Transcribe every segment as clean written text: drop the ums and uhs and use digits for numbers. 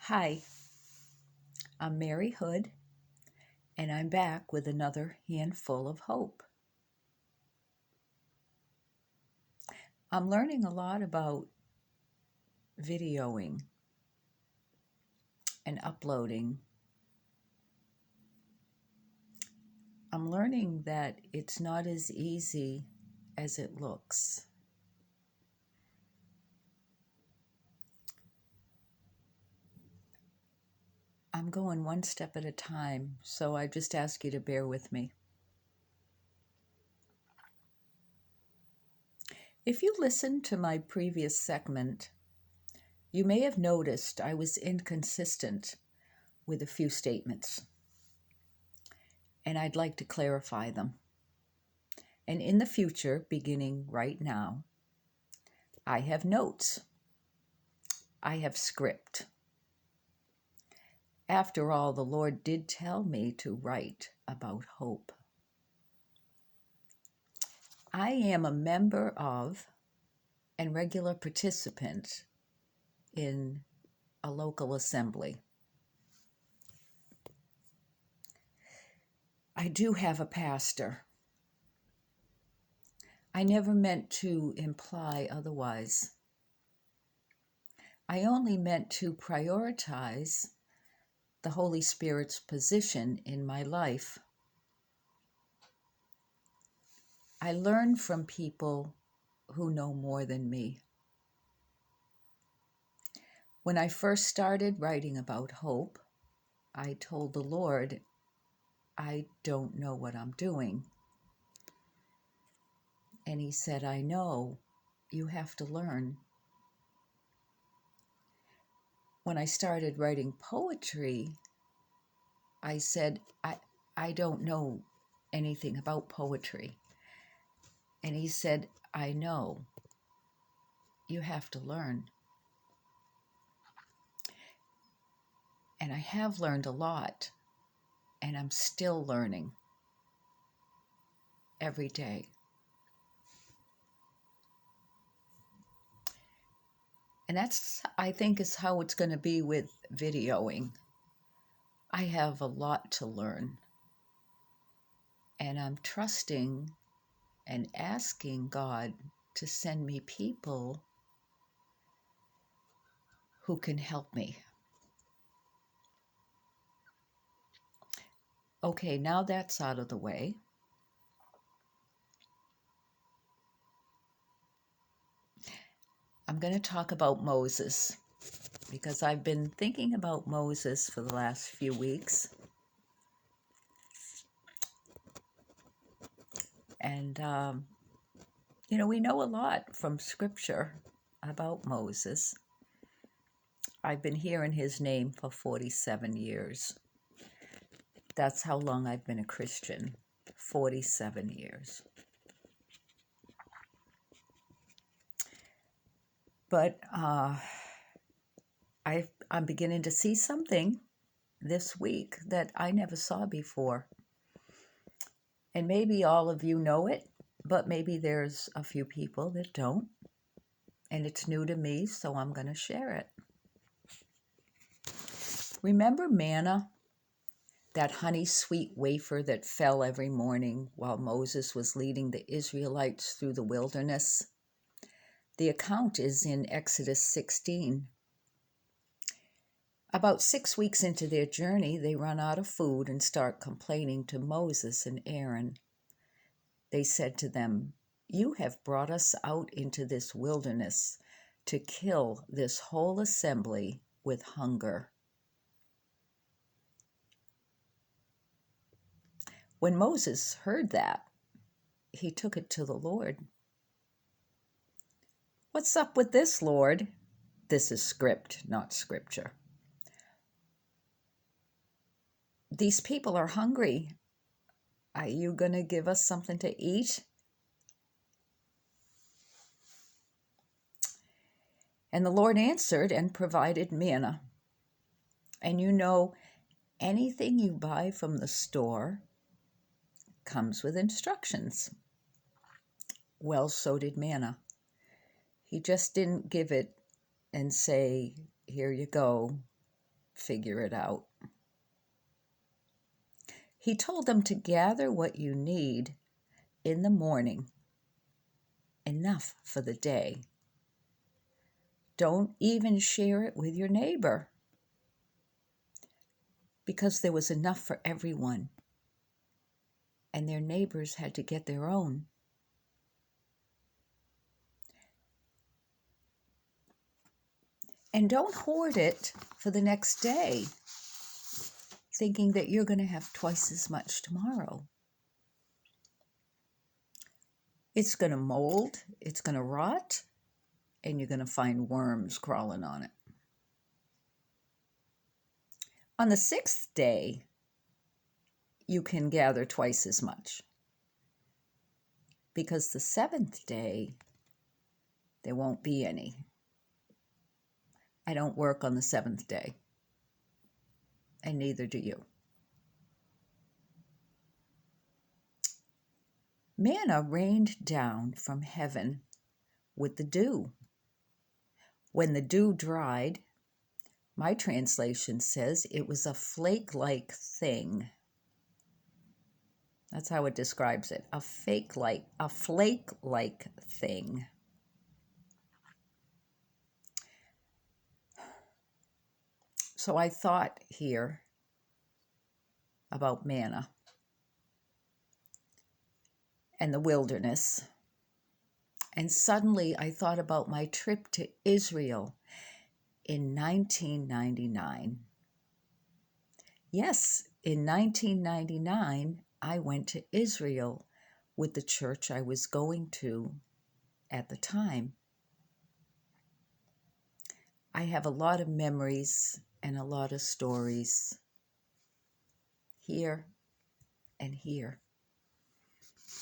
Hi, I'm Mary Hood, and I'm back with another handful of hope. I'm learning a lot about videoing and uploading. I'm learning that it's not as easy as it looks. I'm going one step at a time, so I just ask you to bear with me. If you listened to my previous segment, you may have noticed I was inconsistent with a few statements, and I'd like to clarify them. And in the future, beginning right now, I have notes. I have script. After all, the Lord did tell me to write about hope. I am a member of and regular participant in a local assembly. I do have a pastor. I never meant to imply otherwise. I only meant to prioritize the Holy Spirit's position in my life. I learn from people who know more than me. When I first started writing about hope, I told the Lord, I don't know what I'm doing. And He said, I know, you have to learn. When I started writing poetry, I said, I don't know anything about poetry. And He said, I know, you have to learn. And I have learned a lot, and I'm still learning every day. And that's, I think, is how it's going to be with videoing. I have a lot to learn. And I'm trusting and asking God to send me people who can help me. Okay, now that's out of the way. I'm going to talk about Moses because I've been thinking about Moses for the last few weeks. And, we know a lot from Scripture about Moses. I've been hearing his name for 47 years. That's how long I've been a Christian, 47 years. But I'm beginning to see something this week that I never saw before. And maybe all of you know it, but maybe there's a few people that don't. And it's new to me, so I'm going to share it. Remember manna? That honey sweet wafer that fell every morning while Moses was leading the Israelites through the wilderness? The account is in Exodus 16. About 6 weeks into their journey, they run out of food and start complaining to Moses and Aaron. They said to them, "You have brought us out into this wilderness to kill this whole assembly with hunger." When Moses heard that, he took it to the Lord. "What's up with this, Lord?" This is script, not scripture. "These people are hungry. Are you going to give us something to eat?" And the Lord answered and provided manna. And anything you buy from the store comes with instructions. Well, so did manna. He just didn't give it and say, "Here you go. figure it out. He told them to gather what you need in the morning, enough for the day. Don't even share it with your neighbor, because there was enough for everyone, and their neighbors had to get their own. And don't hoard it for the next day, thinking that you're going to have twice as much tomorrow. It's going to mold, it's going to rot, and you're going to find worms crawling on it. On the 6th day, you can gather twice as much, because the 7th day, there won't be any. I don't work on the 7th day, and neither do you. Manna rained down from heaven with the dew. When the dew dried, my translation says it was a flake-like thing. That's how it describes it, a flake-like thing. So I thought here about manna and the wilderness. And suddenly I thought about my trip to Israel in 1999. Yes, in 1999, I went to Israel with the church I was going to at the time. I have a lot of memories and a lot of stories here and here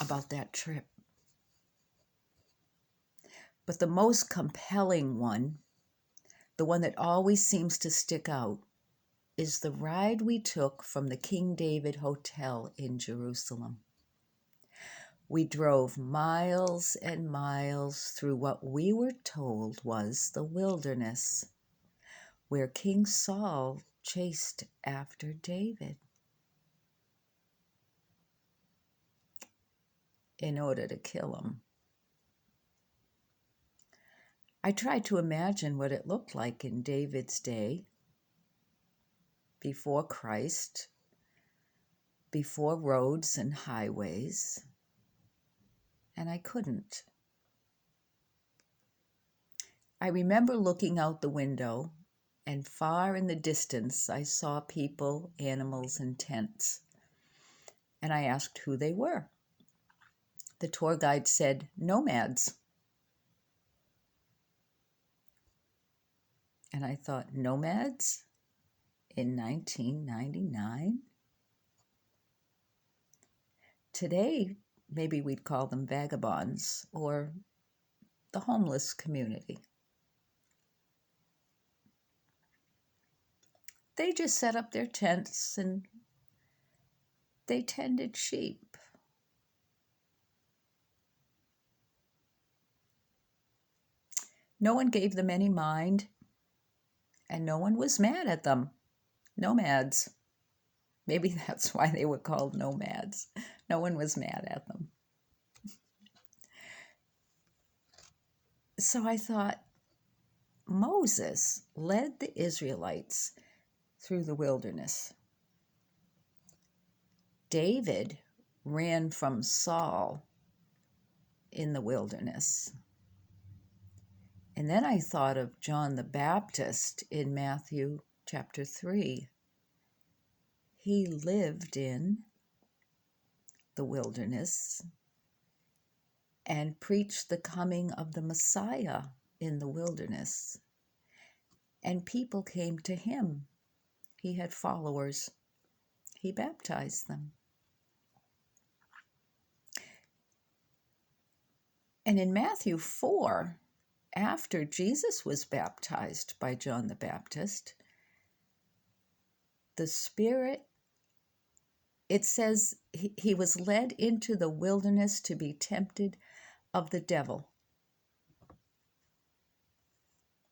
about that trip. But the most compelling one, the one that always seems to stick out, is the ride we took from the King David Hotel in Jerusalem. We drove miles and miles through what we were told was the wilderness, where King Saul chased after David in order to kill him. I tried to imagine what it looked like in David's day, before Christ, before roads and highways, and I couldn't. I remember looking out the window, and far in the distance I saw people, animals, and tents, and I asked who they were. The tour guide said, nomads. And I thought, nomads in 1999? Today, maybe we'd call them vagabonds or the homeless community. They just set up their tents and they tended sheep. No one gave them any mind, and no one was mad at them. Nomads. Maybe that's why they were called nomads. No one was mad at them. So I thought, Moses led the Israelites through the wilderness. David ran from Saul in the wilderness. And then I thought of John the Baptist in Matthew chapter 3. He lived in the wilderness and preached the coming of the Messiah in the wilderness. And people came to him. He had followers. He baptized them. And in Matthew 4, after Jesus was baptized by John the Baptist, the Spirit, it says he was led into the wilderness to be tempted of the devil.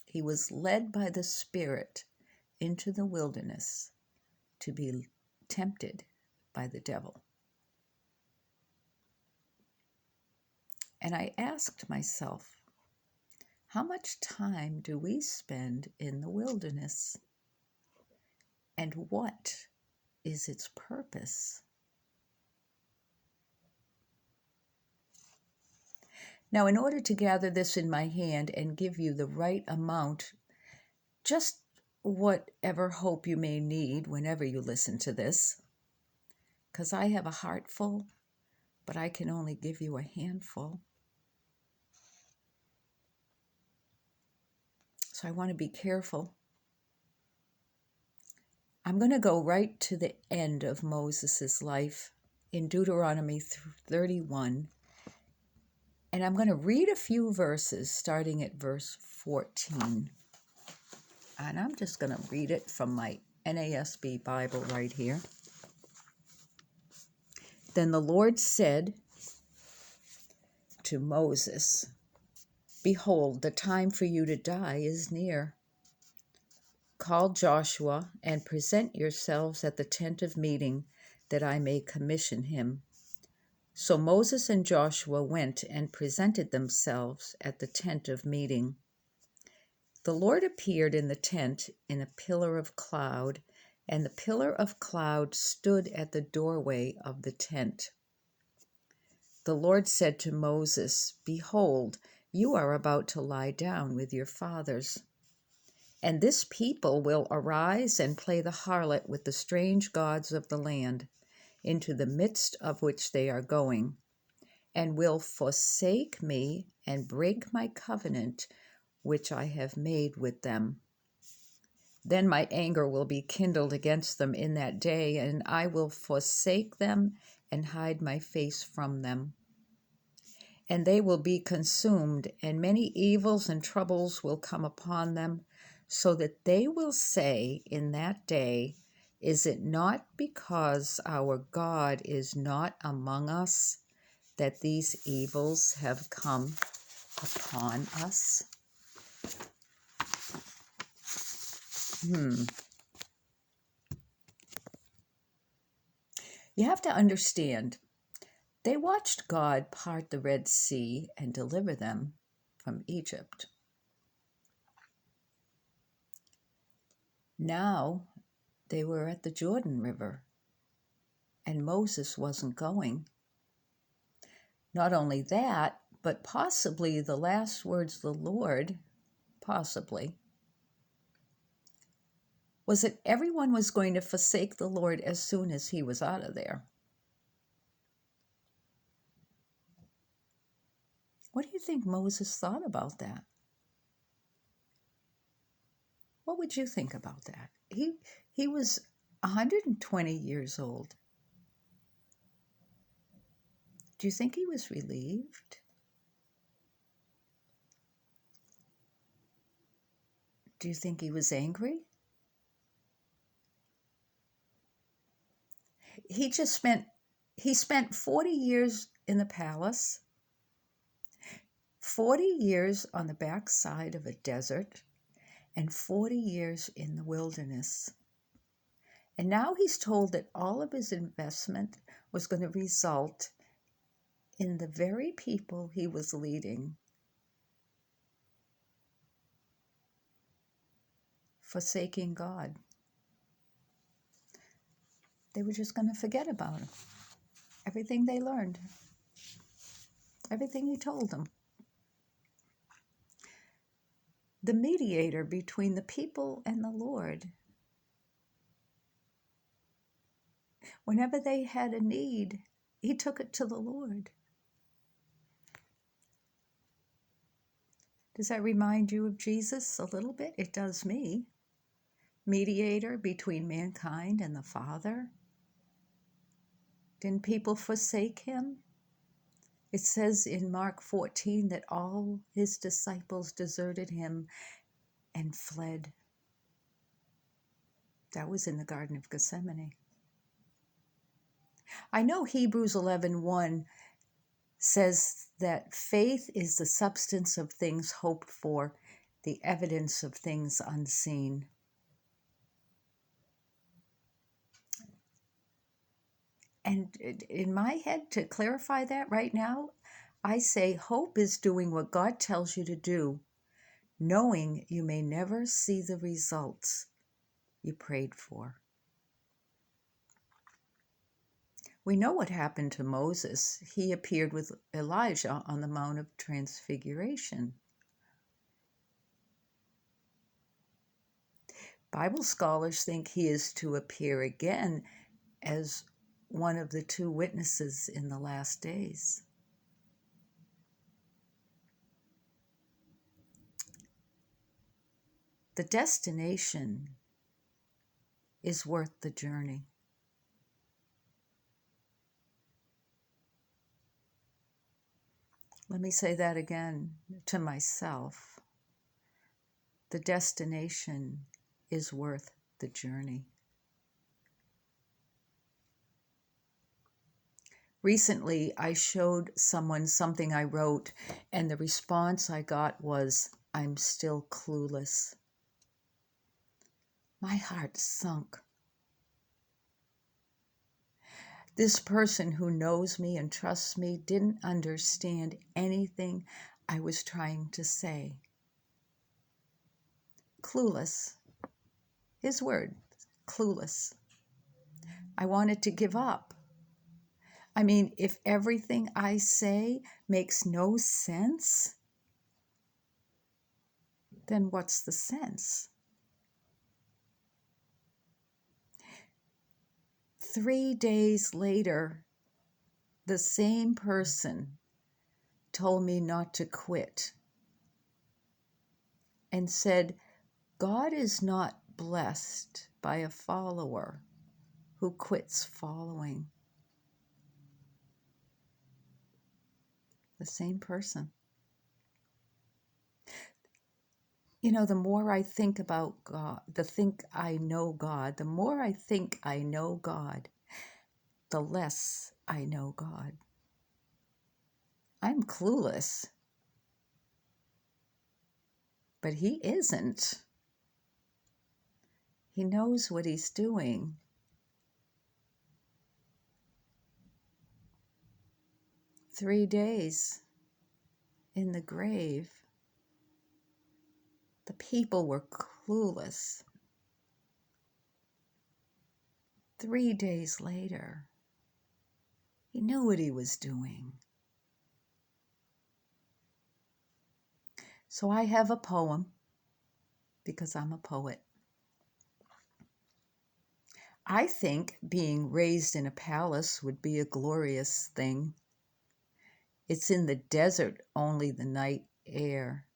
He was led by the Spirit into the wilderness to be tempted by the devil. And I asked myself, how much time do we spend in the wilderness? And what is its purpose? Now, in order to gather this in my hand and give you the right amount, just whatever hope you may need whenever you listen to this, because I have a heart full, but I can only give you a handful. So I want to be careful. I'm going to go right to the end of Moses' life in Deuteronomy 31. And I'm going to read a few verses starting at verse 14. And I'm just going to read it from my NASB Bible right here. Then the Lord said to Moses, "Behold, the time for you to die is near. Call Joshua and present yourselves at the tent of meeting, that I may commission him." So Moses and Joshua went and presented themselves at the tent of meeting. The Lord appeared in the tent in a pillar of cloud, and the pillar of cloud stood at the doorway of the tent. The Lord said to Moses, "Behold, you are about to lie down with your fathers. And this people will arise and play the harlot with the strange gods of the land, into the midst of which they are going, and will forsake me and break my covenant which I have made with them. Then my anger will be kindled against them in that day, and I will forsake them and hide my face from them. And they will be consumed, and many evils and troubles will come upon them, so that they will say in that day, 'Is it not because our God is not among us that these evils have come upon us?'" You have to understand, they watched God part the Red Sea and deliver them from Egypt. Now they were at the Jordan River, and Moses wasn't going. Not only that, but possibly the last words of the Lord, possibly, was that everyone was going to forsake the Lord as soon as he was out of there. What do you think Moses thought about that? What would you think about that? He was 120 years old. Do you think he was relieved? Do you think he was angry? He spent 40 years in the palace, 40 years on the backside of a desert, and 40 years in the wilderness. And now he's told that all of his investment was going to result in the very people he was leading forsaking God. They were just going to forget about him. Everything they learned, everything he told them. The mediator between the people and the Lord. Whenever they had a need, he took it to the Lord. Does that remind you of Jesus a little bit? It does me. Mediator between mankind and the Father. Didn't people forsake him? It says in Mark 14 that all his disciples deserted him and fled. That was in the Garden of Gethsemane. I know Hebrews 11:1 says that faith is the substance of things hoped for, the evidence of things unseen. And in my head, to clarify that right now, I say hope is doing what God tells you to do, knowing you may never see the results you prayed for. We know what happened to Moses. He appeared with Elijah on the Mount of Transfiguration. Bible scholars think he is to appear again as one of the two witnesses in the last days. The destination is worth the journey. Let me say that again to myself. The destination is worth the journey. Recently, I showed someone something I wrote, and the response I got was, "I'm still clueless." My heart sunk. This person who knows me and trusts me didn't understand anything I was trying to say. Clueless. His word, clueless. I wanted to give up. I mean, if everything I say makes no sense, then what's the sense? 3 days later, the same person told me not to quit and said, God is not blessed by a follower who quits following. The same person. You know, the more I think about God, the more I think I know God, the less I know God. I'm clueless, but he isn't. He knows what he's doing. "3 days in the grave, the people were clueless. 3 days later, he knew what he was doing." So I have a poem, because I'm a poet. I think being raised in a palace would be a glorious thing. It's in the desert only the night air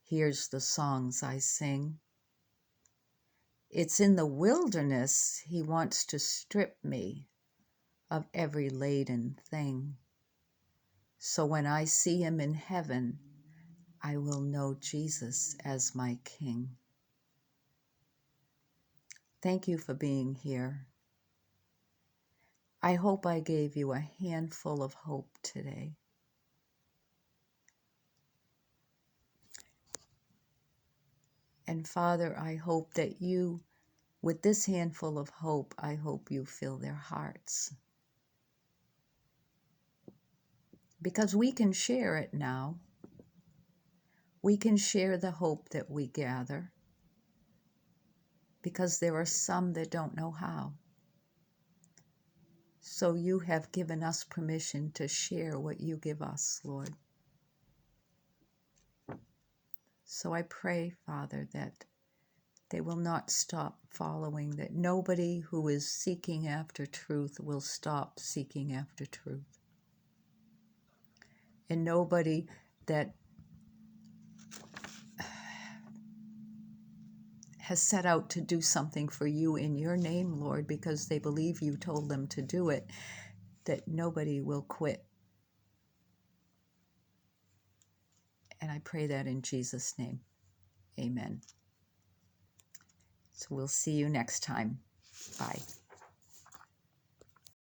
hears the songs I sing. It's in the wilderness he wants to strip me of every laden thing. So when I see him in heaven, I will know Jesus as my King. Thank you for being here. I hope I gave you a handful of hope today. And Father, I hope that you, with this handful of hope, I hope you fill their hearts. Because we can share it now. We can share the hope that we gather. Because there are some that don't know how. So you have given us permission to share what you give us, Lord. So I pray, Father, that they will not stop following, that nobody who is seeking after truth will stop seeking after truth. And nobody that has set out to do something for you in your name, Lord, because they believe you told them to do it, that nobody will quit. And I pray that in Jesus' name. Amen. So we'll see you next time. Bye.